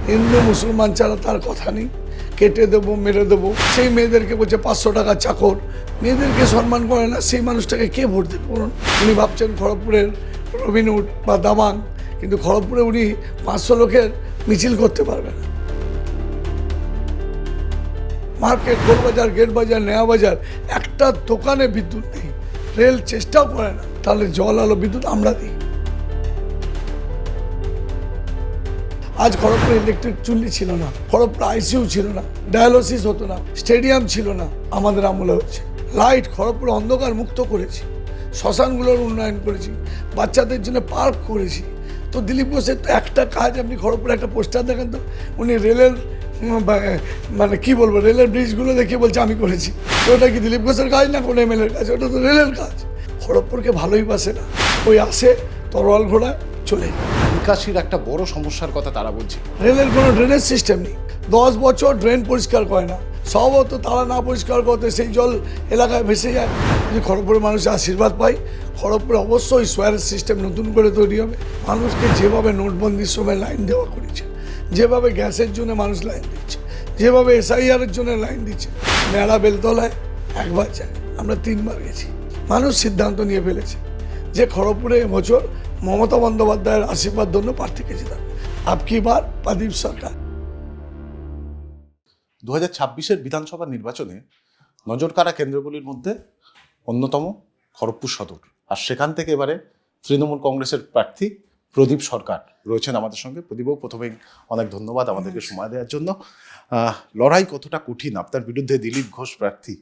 হিন্দু মুসলমান ছাড়া তার কথা নেই, কেটে দেবো মেরে দেবো। সেই মেয়েদেরকে বলছে 500 টাকা চাকর, মেয়েদেরকে সম্মান করে না, সেই মানুষটাকে কে ভোট দেবে বলুন? উনি ভাবছেন খড়গপুরের রবিনহুড বা দাবাং, কিন্তু খড়গপুরে উনি 500 লোকের মিছিল করতে পারবে না। মার্কেট, গোলবাজার, গেট বাজার, নয়া বাজার, একটা দোকানে বিদ্যুৎ নেই, রেল চেষ্টাও করে না, তাহলে জল আলো বিদ্যুৎ আমরা দিই। আজ খড়গপুরে ইলেকট্রিক চুল্লি ছিল না, খড়গপুরে আইসিইউ ছিল না, ডায়ালিসিস হতো না, স্টেডিয়াম ছিল না, আমাদের আমলে হচ্ছে। লাইট খড়গপুরে অন্ধকার মুক্ত করেছি, শ্মশানগুলোর উন্নয়ন করেছি, বাচ্চাদের জন্য পার্ক করেছি। তো দিলীপ ঘোষের তো একটা কাজ, আপনি খড়গপুরে একটা পোস্টার দেখেন তো, উনি রেলের মানে কি বলবো, রেলের ব্রিজগুলো দেখে বলছে আমি করেছি। তো ওটা কি দিলীপ ঘোষের কাজ না কোনো এমএলএর কাজ? ওটা তো রেলের কাজ। খড়গপুরকে ভালোই বাসে না, ওই আসে তরোয়াল ঘোড়া চলে যায়। নিকাশির একটা বড় সমস্যার কথা তারা বলছে। রেলের কোনো ড্রেনেজ সিস্টেম নেই, 10 বছর ড্রেন পরিষ্কার করে না, সম্ভবত তারা না পরিষ্কার করতে সেই জল এলাকায় ভেসে যায়। যদি খড়গপুরের মানুষ আশীর্বাদ পায়, খড়গপুরে অবশ্যই সোয়ারেজ সিস্টেম নতুন করে তৈরি হবে। মানুষকে যেভাবে নোটবন্দির সময় লাইন দেওয়া করেছে, যেভাবে গ্যাসের জন্য মানুষ লাইন দিচ্ছে, যেভাবে এসআইআরের জন্য লাইন দিচ্ছে, মেলা বেলতলায় একবার যায়, আমরা 3 বার গেছি। মানুষ সিদ্ধান্ত নিয়ে ফেলেছে যে খড়গপুরে এবছর মমতা বন্দ্যোপাধ্যায়ের আশীর্বাদ জন্য প্রার্থীকে জেতাবে। আপকি বার প্রদীপ সরকার। 2026-এর বিধানসভা নির্বাচনে নজরকাড়া কেন্দ্রগুলির মধ্যে অন্যতম খড়গপুর সদর, আর সেখান থেকে এবারে তৃণমূল কংগ্রেসের প্রার্থী প্রদীপ সরকার রয়েছেন আমাদের সঙ্গে। প্রদীপও প্রথমেই অনেক ধন্যবাদ আমাদেরকে সময় দেওয়ার জন্য। লড়াই কতটা কঠিন আপনার বিরুদ্ধে দিলীপ ঘোষ প্রার্থী?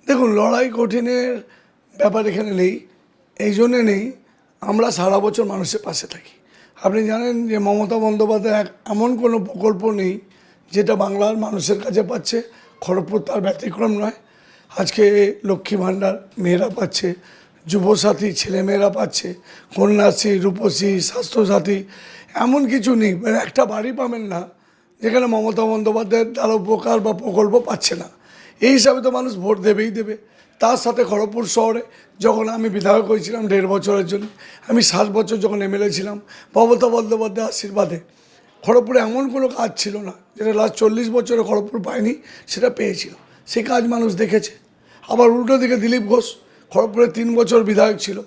দেখুন, লড়াই কঠিনের ব্যাপার এখানে নেই, এই জন্যে নেই, আমরা সারা বছর মানুষের পাশে থাকি। আপনি জানেন যে মমতা বন্দ্যোপাধ্যায় এমন কোনো প্রকল্প নেই যেটা বাংলার মানুষের কাছে পাচ্ছে, খড়গপুর তার ব্যতিক্রম নয়। আজকে লক্ষ্মী ভাণ্ডার মেয়েরা পাচ্ছে, যুবসাথী ছেলেমেয়েরা পাচ্ছে, কন্যাশ্রী, রূপশ্রী, স্বাস্থ্যসাথী, এমন কিছু নেই, মানে একটা বাড়ি পাবেন না যেখানে মমতা বন্দ্যোপাধ্যায়ের দ্বারা উপকার বা প্রকল্প পাচ্ছে না। এই হিসাবে তো মানুষ ভোট দেবেই দেবে। তার সাথে খড়গপুর শহরে যখন আমি বিধায়ক হয়েছিলাম 1.5 বছরের জন্য, আমি 7 বছর যখন এমএলএ ছিলাম, মমতা বন্দ্যোপাধ্যায়ের আশীর্বাদে খড়গপুরে এমন কোনো কাজ ছিল না যেটা লাস্ট 40 বছরে খড়গপুর পায়নি, সেটা পেয়েছিল। সে কাজ মানুষ দেখেছে। আবার উল্টো দিকে দিলীপ ঘোষ খড়গপুরে 3 বছর বিধায়ক ছিল,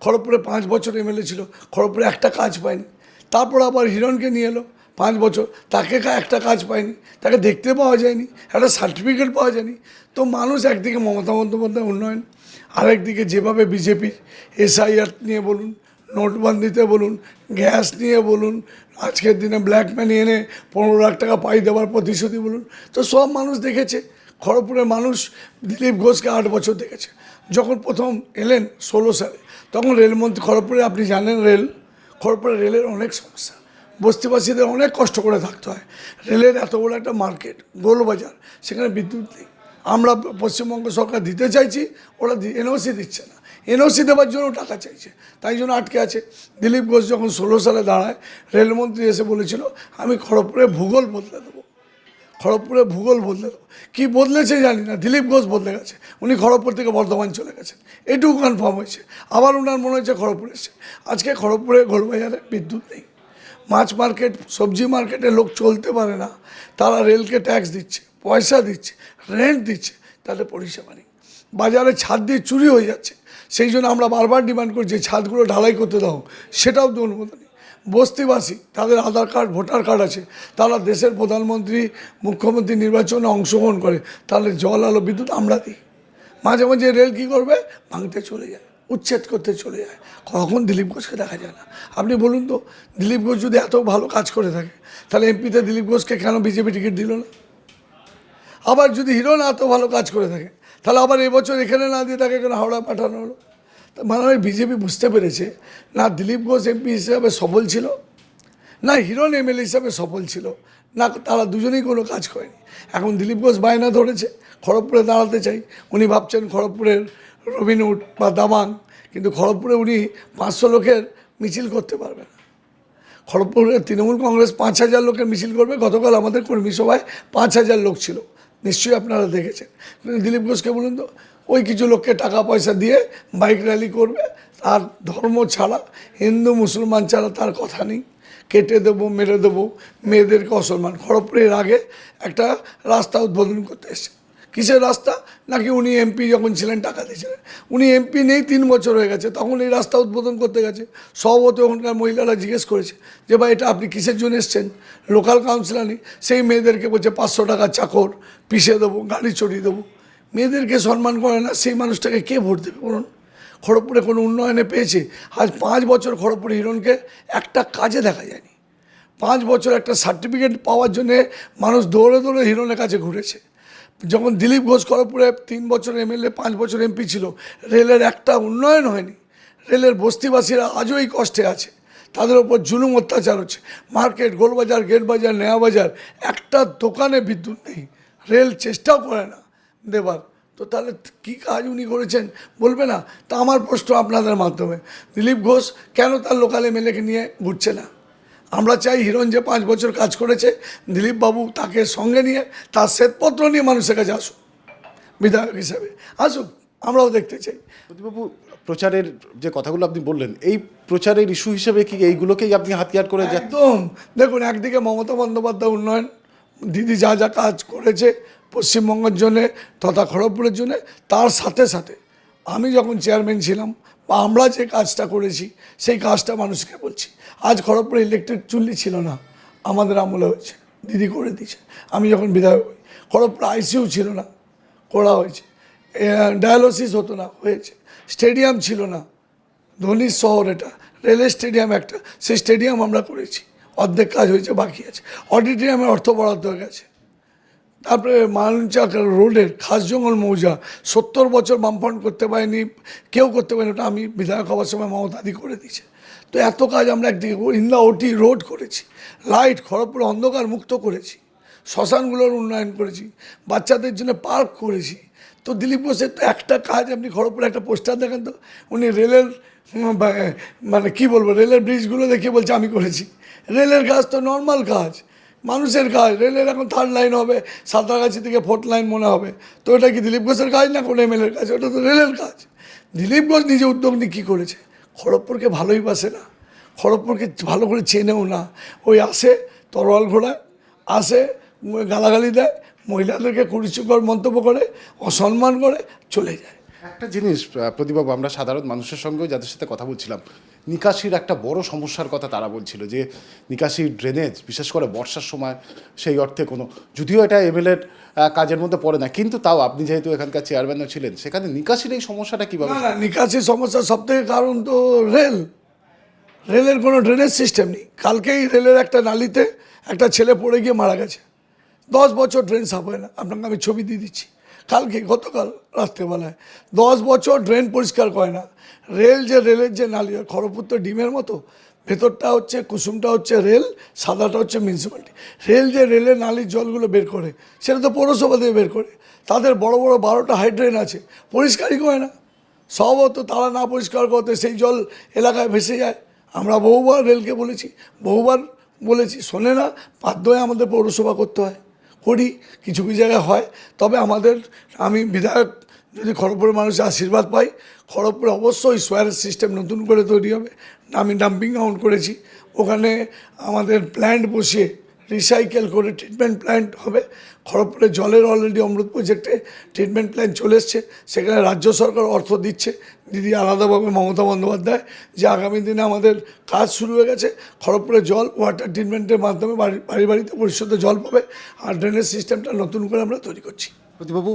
খড়গপুরে 5 বছর এমএলএ ছিল, খড়গপুরে একটা কাজ পায়নি। তারপর আবার হিরণকে নিয়ে এলো 5 বছর, তাকে একটা কাজ পায়নি, তাকে দেখতে পাওয়া যায়নি, একটা সার্টিফিকেট পাওয়া যায়নি। তো মানুষ একদিকে মমতা বন্দ্যোপাধ্যায় উন্নয়ন, আরেকদিকে যেভাবে বিজেপির এসআইআর নিয়ে বলুন, নোটবন্দিতে বলুন, গ্যাস নিয়ে বলুন, আজকের দিনে ব্ল্যাক মানি এনে 15 লাখ টাকা পাই দেওয়ার প্রতিশ্রুতি বলুন, তো সব মানুষ দেখেছে। খড়গপুরের মানুষ দিলীপ ঘোষকে 8 বছর দেখেছে। যখন প্রথম এলেন 16 সালে, তখন রেলমন্ত্রী খড়গপুরে, আপনি জানেন খড়গপুরে রেলের অনেক সমস্যা, বস্তিবাসীদের অনেক কষ্ট করে থাকতে হয়। রেলের এত বড় একটা মার্কেট, গোলবাজার, সেখানে বিদ্যুৎ নেই। আমরা পশ্চিমবঙ্গ সরকার দিতে চাইছি, ওরা এনওসি দিচ্ছে না, এনওসি দেওয়ার জন্য টাকা চাইছে, তাই জন্য আটকে আছে। দিলীপ ঘোষ যখন 16 সালে দাঁড়ায়, রেলমন্ত্রী এসে বলেছিল আমি খড়গপুরের ভূগোল বদলে দেবো, খড়গপুরের ভূগোল বদলে দেবো। কী বদলেছে জানি না, দিলীপ ঘোষ বদলে গেছে, উনি খড়গপুর থেকে বর্ধমান চলে গেছেন, এটুকু কনফার্ম হয়েছে। আবার ওনার মনে হচ্ছে খড়গপুর এসছে। আজকে খড়গপুরে গোলবাজারে বিদ্যুৎ নেই, মাছ মার্কেট, সবজি মার্কেটে লোক চলতে পারে না, তারা রেলকে ট্যাক্স দিচ্ছে, পয়সা দিচ্ছে, রেন্ট দিচ্ছে, তাদের পরিষেবা নেই। বাজারে ছাদ দিয়ে চুরি হয়ে যাচ্ছে, সেই জন্য আমরা বারবার ডিমান্ড করছি ছাদগুলো ঢালাই করতে দাও, সেটাও তো অনুমোদন নেই। বস্তিবাসী, তাদের আধার কার্ড, ভোটার কার্ড আছে, তারা দেশের প্রধানমন্ত্রী, মুখ্যমন্ত্রী নির্বাচনে অংশগ্রহণ করে, তাহলে জল আলো বিদ্যুৎ আমরা দিই। মাঝে মাঝে রেল কী করবে, ভাঙতে চলে যায়, উচ্ছেদ করতে চলে যায়, কখন দিলীপ ঘোষকে দেখা যায় না। আপনি বলুন তো, দিলীপ ঘোষ যদি এত ভালো কাজ করে থাকে, তাহলে এমপিতে দিলীপ ঘোষকে কেন বিজেপি টিকিট দিল না? আবার যদি হিরণ এত ভালো কাজ করে থাকে, তাহলে আবার এবছর এখানে না দিয়ে তাকে কেন হাওড়া পাঠানো হলো? মানে বিজেপি বুঝতে পেরেছে না দিলীপ ঘোষ এমপি হিসাবে সফল ছিল, না হিরণ এমএলএ হিসাবে সফল ছিল, না তারা দুজনেই কোনো কাজ করেনি। এখন দিলীপ ঘোষ বায়না ধরেছে খড়গপুরে দাঁড়াতে চাই, উনি ভাবছেন খড়গপুরের রবিনহুড বা দাবাং, কিন্তু খড়গপুরে উনি 500 লোকের মিছিল করতে পারবে না। খড়গপুরের তৃণমূল কংগ্রেস 5,000 লোকের মিছিল করবে, গতকাল আমাদের কর্মী সভায় 5,000 লোক ছিল, নিশ্চয়ই আপনারা দেখেছেন। কিন্তু দিলীপ ঘোষকে বলুন তো, ওই কিছু লোককে টাকা পয়সা দিয়ে বাইক র্যালি করবে, আর ধর্ম ছাড়া, হিন্দু মুসলমান ছাড়া তার কথা নেই, কেটে দেবো, মেরে দেবো, মেয়েদেরকে অসম্মান। খড়গপুরে এর আগে একটা রাস্তা উদ্বোধন করতে এসেছে। কিসের রাস্তা? নাকি উনি এমপি যখন ছিলেন টাকা দিয়েছিলেন। উনি এমপি নেই 3 বছর হয়ে গেছে, তখন এই রাস্তা উদ্বোধন করতে গেছে। সভাপতি ওখানকার মহিলারা জিজ্ঞেস করেছে যে ভাই এটা আপনি কিসের জন্য এসছেন? লোকাল কাউন্সিলর নেই। সেই মেয়েদেরকে বলছে 500 টাকা চাকর, পিষে দেবো, গাড়ি চড়িয়ে দেবো। মেয়েদেরকে সম্মান করে না, সেই মানুষটাকে কে ভোট দেবে বলুন? খড়গপুরে কোনো উন্নয়নে পেয়েছে? আজ 5 বছর খড়গপুরে হিরণকে একটা কাজে দেখা যায়নি। 5 বছর একটা সার্টিফিকেট পাওয়ার জন্যে মানুষ দৌড়ে দৌড়ে হিরণের কাছে ঘুরেছে। যখন দিলীপ ঘোষ খড়গপুরে 3 বছর এমএলএ, 5 বছর এমপি ছিল, রেলের একটা উন্নয়ন হয়নি। রেলের বস্তিবাসীরা আজও এই কষ্টে আছে, তাদের ওপর জুলুম অত্যাচার হচ্ছে। মার্কেট, গোলবাজার, গেট বাজার, নয়া বাজার, একটা দোকানে বিদ্যুৎ নেই। রেল চেষ্টাও করে না দেবার। তো তাহলে কী কাজ উনি করেছেন বলবে না? তা আমার প্রশ্ন আপনাদের মাধ্যমে, দিলীপ ঘোষ কেন তার লোকাল এমএলএকে নিয়ে ঘুরছে না? আমরা চাই হিরণ যে 5 বছর কাজ করেছে, দিলীপ বাবু তাকে সঙ্গে নিয়ে তার শ্বেতপত্র নিয়ে মানুষের কাছে আসুক, বিধায়ক হিসাবে আসুক, আমরাও দেখতে চাই। প্রদীপবাবু, প্রচারের যে কথাগুলো আপনি বললেন, এই প্রচারের ইস্যু হিসেবে কি এইগুলোকেই আপনি হাতিয়ার করে যান? একদম। দেখুন, একদিকে মমতা বন্দ্যোপাধ্যায় উন্নয়ন, দিদি যা যা কাজ করেছে পশ্চিমবঙ্গের জন্যে তথা খড়গপুরের জন্যে, তার সাথে সাথে আমি যখন চেয়ারম্যান ছিলাম বা আমরা যে কাজটা করেছি সেই কাজটা মানুষকে বলছি। আজ খড়গপুরে ইলেকট্রিক চুল্লি ছিল না, আমাদের আমলে হয়েছে, দিদি করে দিয়েছে। আমি যখন বিধায়ক হই, খড়গপুরে আইসিইউ ছিল না, করা হয়েছে। ডায়ালিসিস হতো না, হয়েছে। স্টেডিয়াম ছিল না, ধোনির শহর এটা, রেলের স্টেডিয়াম একটা, সেই স্টেডিয়াম আমরা করেছি। অর্ধেক কাজ হয়েছে, বাকি আছে। অডিটোরিয়ামের অর্থ বরাদ্দ হয়ে গেছে। তারপরে মালঞ্চাক রোডের খাসজঙ্গল মৌজা 70 বছর বামফ্রন্ট করতে পারেনি, কেউ করতে পারেনি, ওটা আমি বিধায়ক হওয়ার সময় মমতাদি করে দিয়েছে। তো এত কাজ আমরা একদিকে ইন্দা ওটি রোড করেছি, লাইট খড়গপুরে অন্ধকার মুক্ত করেছি, শ্মশানগুলোর উন্নয়ন করেছি, বাচ্চাদের জন্য পার্ক করেছি। তো দিলীপ ঘোষের তো একটা কাজ, আপনি খড়গপুরে একটা পোস্টার দেখেন তো, উনি রেলের মানে কি বলবো, রেলের ব্রিজগুলো দেখে বলছে আমি করেছি। রেলের কাজ তো নর্মাল কাজ, মানুষের কাজ। রেলের এখন 3rd লাইন হবে, সাঁতরাগাছি থেকে 4th লাইন মনে হবে। তো এটা কি দিলীপ ঘোষের কাজ না কোনো এমএলএর কাজ? ওটা তো রেলের কাজ। দিলীপ ঘোষ নিজে উদ্যোগ নিয়ে কী করেছে? খড়গপুরকে ভালোই বাসে না, খড়গপুরকে ভালো করে চেনেও না। ওই আসে তরোয়াল ঘোড়ায়, আসে গালাগালি দেয়, মহিলাদেরকে কুরুচিকর মন্তব্য করে, অসম্মান করে, চলে যায়। একটা জিনিস প্রদীপবাবু, আমরা সাধারণ মানুষের সঙ্গেও যাদের সাথে কথা বলছিলাম, নিকাশির একটা বড় সমস্যার কথা তারা বলছিল, যে নিকাশির ড্রেনেজ, বিশেষ করে বর্ষার সময় সেই অর্থে কোনো, যদিও এটা এমএলএর কাজের মধ্যে পড়ে না, কিন্তু তাও আপনি যেহেতু এখানকার চেয়ারম্যানও ছিলেন, সেখানে নিকাশির এই সমস্যাটা কীভাবে? না, নিকাশির সমস্যার সবথেকে কারণ তো রেলের কোনো ড্রেনেজ সিস্টেম নেই। কালকেই রেলের একটা নালিতে একটা ছেলে পড়ে গিয়ে মারা গেছে। 10 বছর ড্রেন সাফ হয় না, আপনাকে আমি ছবি দিয়ে দিচ্ছি। কালকে, গতকাল রাত্রেবেলায় 10 বছর ড্রেন পরিষ্কার করে না। রেলের যে নালি, খড়গপুর তো ডিমের মতো, ভেতরটা হচ্ছে কুসুমটা হচ্ছে রেল, সাদাটা হচ্ছে মিউনিসিপ্যালিটি। রেলের নালির জলগুলো বের করে, সেটা তো পৌরসভা থেকে বের করে। তাদের বড় বড় 12টা হাইড্রেন আছে, পরিষ্কারই করে না। সম্ভবত তারা না পরিষ্কার করতে সেই জল এলাকায় ভেসে যায়। আমরা বহুবার রেলকে বলেছি, শোনে না, বাধ্য হয়ে আমাদের পৌরসভা করতে হয়, করি। কিছু কিছু জায়গায় হয়। তবে আমি বিধায়ক যদি খড়গপুরের মানুষের আশীর্বাদ পাই, খড়গপুরে অবশ্যই সোয়ারেজ সিস্টেম নতুন করে তৈরি হবে। আমি ডাম্পিং গ্রাউন্ড করেছি, ওখানে আমাদের প্ল্যান্ট বসিয়ে রিসাইকেল করে ট্রিটমেন্ট প্ল্যান্ট হবে। খড়গপুরে জলের অলরেডি অমৃত প্রজেক্টে ট্রিটমেন্ট প্ল্যান্ট চলে এসছে, সেখানে রাজ্য সরকার অর্থ দিচ্ছে, দিদি আলাদাভাবে মমতা বন্দ্যোপাধ্যায়, যে আগামী দিনে আমাদের কাজ শুরু হয়ে গেছে। খড়গপুরে জল ওয়াটার ট্রিটমেন্টের মাধ্যমে বাড়িতে পরিশুদ্ধ জল পাবে, আর ড্রেনেজ সিস্টেমটা নতুন করে আমরা তৈরি করছি। প্রদীপবাবু,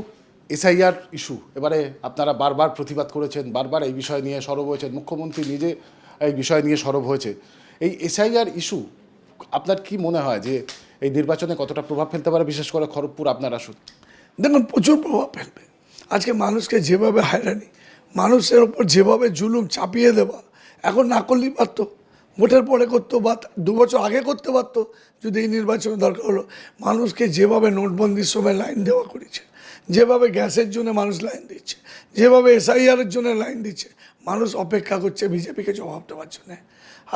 এসআইআর ইস্যু, এবারে আপনারা বারবার প্রতিবাদ করেছেন, বারবার এই বিষয় নিয়ে সরব হয়েছেন, মুখ্যমন্ত্রী নিজে এই বিষয় নিয়ে সরব হয়েছে। এই এসআইআর ইস্যু আপনার কি মনে হয় যে এই নির্বাচনে কতটা প্রভাব ফেলতে পারে, বিশেষ করে খড়গপুর আপনার আসুন? দেখুন, প্রচুর প্রভাব ফেলবে। আজকে মানুষকে যেভাবে হয়রানি, মানুষের ওপর যেভাবে জুলুম চাপিয়ে দেওয়া, এখন না করলেই পারত, ভোটের পরে করতো বা 2 বছর আগে করতে পারতো যদি এই নির্বাচনের দরকার হলো। মানুষকে যেভাবে নোটবন্দির সময় লাইন দেওয়া করেছে, যেভাবে গ্যাসের জন্য মানুষ লাইন দিচ্ছে, যেভাবে এসআইআরের জন্য লাইন দিচ্ছে, মানুষ অপেক্ষা করছে বিজেপিকে জবাব দেওয়ার জন্যে।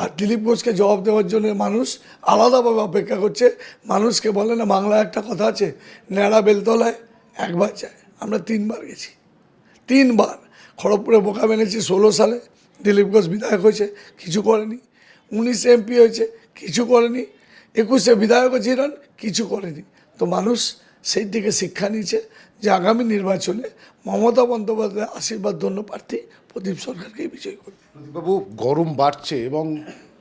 আর দিলীপ ঘোষকে জবাব দেওয়ার জন্য মানুষ আলাদাভাবে অপেক্ষা করছে। মানুষকে বলে না, বাংলায় একটা কথা আছে, ন্যাড়া বেলতলায় একবার যায়, আমরা 3 বার গেছি, 3 বার। খড়গপুরে বোকা মেনেছি 16 সালে, দিলীপ ঘোষ বিধায়ক হয়েছে, কিছু করেনি। 19 এমপি হয়েছে, কিছু করেনি। 21-এ বিধায়কও ছিলেন, কিছু করেনি। তো মানুষ সেই থেকে শিক্ষা নিয়েছে যে আগামী নির্বাচনে মমতা বন্দ্যোপাধ্যায়ের আশীর্বাদ ধন্য প্রার্থী প্রদীপ সরকারকেই বিজয়ী করবে। প্রদীপবাবু, গরম বাড়ছে এবং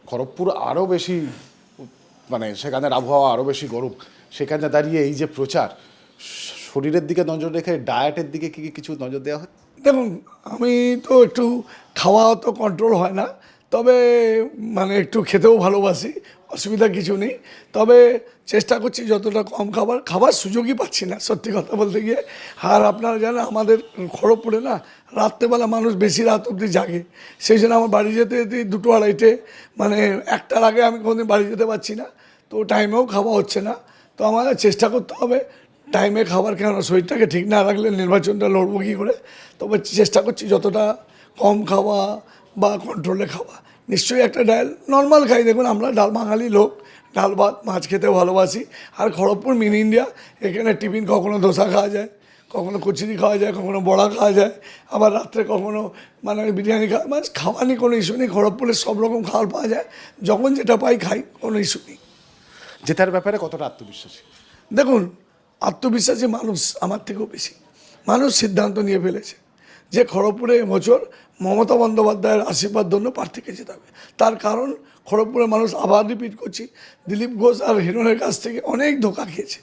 খড়গপুর আরও বেশি, মানে সেখানের আবহাওয়া আরও বেশি গরম। সেখানে দাঁড়িয়ে এই যে প্রচার, শরীরের দিকে নজর রেখে ডায়েটের দিকে কি কিছু নজর দেওয়া হয়? দেখুন, আমি তো একটু খাওয়া তো কন্ট্রোল হয় না, তবে মানে একটু খেতেও ভালোবাসি, অসুবিধা কিছু নেই। তবে চেষ্টা করছি যতটা কম খাবার সুযোগই পাচ্ছি না সত্যি কথা বলতে গিয়ে। আর আপনারা জানেন আমাদের খড়গপুরে না রাত্রেবেলা মানুষ বেশি রাত অবধি জাগে, সেই জন্য আমার বাড়ি যেতে যেতে 2-2:30, মানে 1টার আগে আমি কোনোদিন বাড়ি যেতে পারছি না। তো টাইমেও খাওয়া হচ্ছে না। তো আমাদের চেষ্টা করতে হবে টাইমে খাবার, কেন শরীরটাকে ঠিক না রাখলে নির্বাচনটা লড়বো কী করে। তবে চেষ্টা করছি যতটা কম খাওয়া বা কন্ট্রোলে খাওয়া। নিশ্চয়ই একটা ডাল নর্মাল খাই, দেখুন আমরা ডাল বাঙালি লোক, ডাল ভাত মাছ খেতে ভালোবাসি। আর খড়গপুর মিনি ইন্ডিয়া, এখানে টিফিন কখনো ধোসা খাওয়া যায়, কখনো কচুরি খাওয়া যায়, কখনো বড়া খাওয়া যায়, আবার রাত্রে কখনো মানে বিরিয়ানি খাওয়া, মানে খাওয়া নিয়ে কোনো ইস্যু নেই। খড়গপুরে সব রকম খাবার পাওয়া যায়, যখন যেটা পাই খাই, কোনো ইস্যু নেই। জেতার ব্যাপারে কতটা আত্মবিশ্বাসী? দেখুন, আত্মবিশ্বাসী মানুষ আমার থেকেও বেশি। মানুষ সিদ্ধান্ত নিয়ে ফেলেছে যে খড়গপুরে এবছর মমতা বন্দ্যোপাধ্যায়ের আশীর্বাদ জন্য প্রার্থীকে জেতাবে। তার কারণ খড়গপুরের মানুষ, আবার রিপিট করছি, দিলীপ ঘোষ আর হিরণের কাছ থেকে অনেক ধোঁকা খেয়েছে।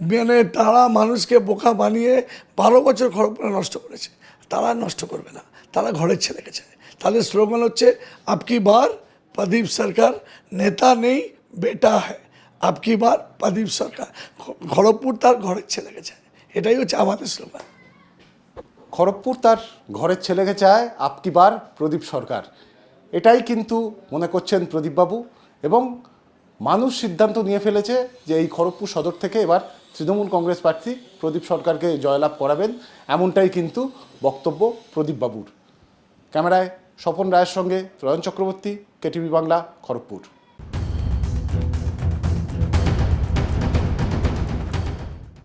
মানে তারা মানুষকে বোকা বানিয়ে 12 বছর খড়গপুরে নষ্ট করেছে। তারা নষ্ট করবে না, তারা ঘরের ছেলেকে চায়। তাদের স্লোগান হচ্ছে আপকি বার প্রদীপ সরকার, নেতা নেই বেটা হ্যায়, আপকি বার প্রদীপ সরকার। খড়গপুর তার ঘরের ছেলেকে চায়, এটাই হচ্ছে আমাদের স্লোগান। খড়গপুর তার ঘরের ছেলেকে চায়, আপকি বার প্রদীপ সরকার, এটাই কিন্তু মনে করছেন প্রদীপবাবু। এবং মানুষ সিদ্ধান্ত নিয়ে ফেলেছে যে এই খড়গপুর সদর থেকে এবার তৃণমূল কংগ্রেস প্রার্থী প্রদীপ সরকারকে জয়লাভ করাবেন, এমনটাই কিন্তু বক্তব্য প্রদীপবাবুর। ক্যামেরায় স্বপন রায়ের সঙ্গে রয়ন চক্রবর্তী, কেটিভি বাংলা, খড়গপুর।